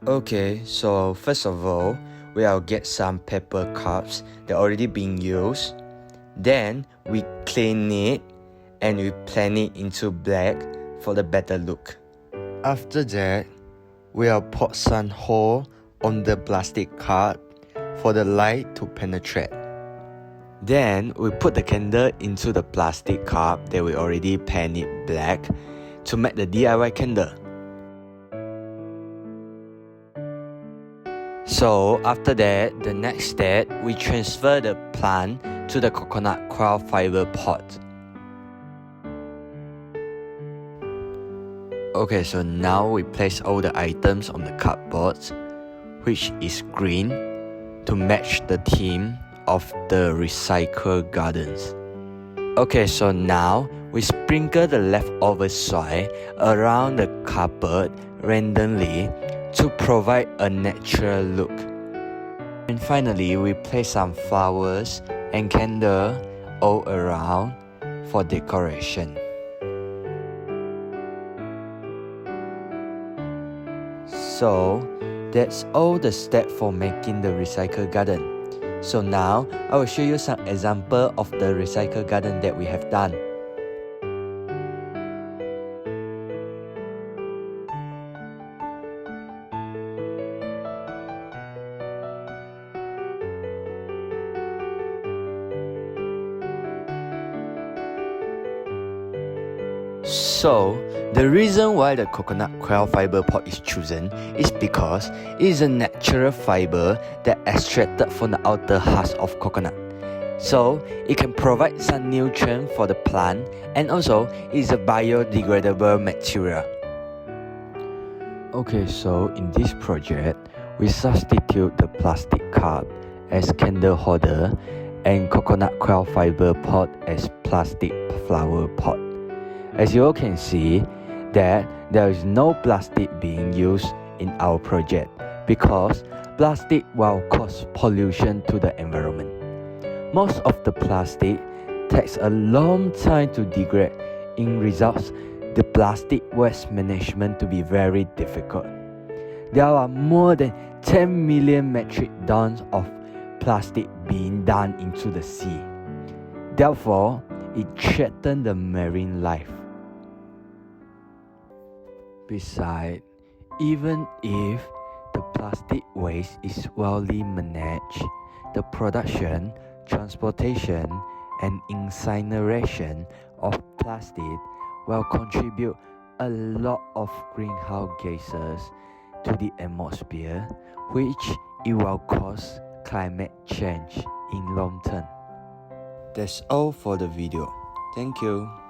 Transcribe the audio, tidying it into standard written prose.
Okay, so first of all, we'll get some paper cups that are already being used. Then we clean it and we blend it into black for the better look. After that, we'll put some hole on the plastic cup for the light to penetrate. Then we put the candle into the plastic cup that we already painted black to make the DIY candle. So after that, the next step, we transfer the plant to the coconut coir fiber pot. Okay, so now we place all the items on the cardboard, which is green, to match the theme of the recycle gardens. Okay, so now we sprinkle the leftover soil around the cardboard randomly to provide a natural look. And finally, we place some flowers and candle all around for decoration. So that's all the steps for making the recycle garden. So now I will show you some example of the recycle garden that we have done. So, the reason why the coconut coir fiber pot is chosen is because it is a natural fiber that extracted from the outer husk of coconut. So, it can provide some nutrients for the plant and also is a biodegradable material. Okay, so in this project, we substitute the plastic cup as candle holder and coconut coir fiber pot as plastic flower pot. As you all can see that there is no plastic being used in our project because plastic will cause pollution to the environment. Most of the plastic takes a long time to degrade. In results, the plastic waste management to be very difficult. There are more than 10 million metric tons of plastic being dumped into the sea. Therefore, it threatens the marine life. Besides, even if the plastic waste is well managed, the production, transportation, and incineration of plastic will contribute a lot of greenhouse gases to the atmosphere, which it will cause climate change in long term. That's all for the video. Thank you.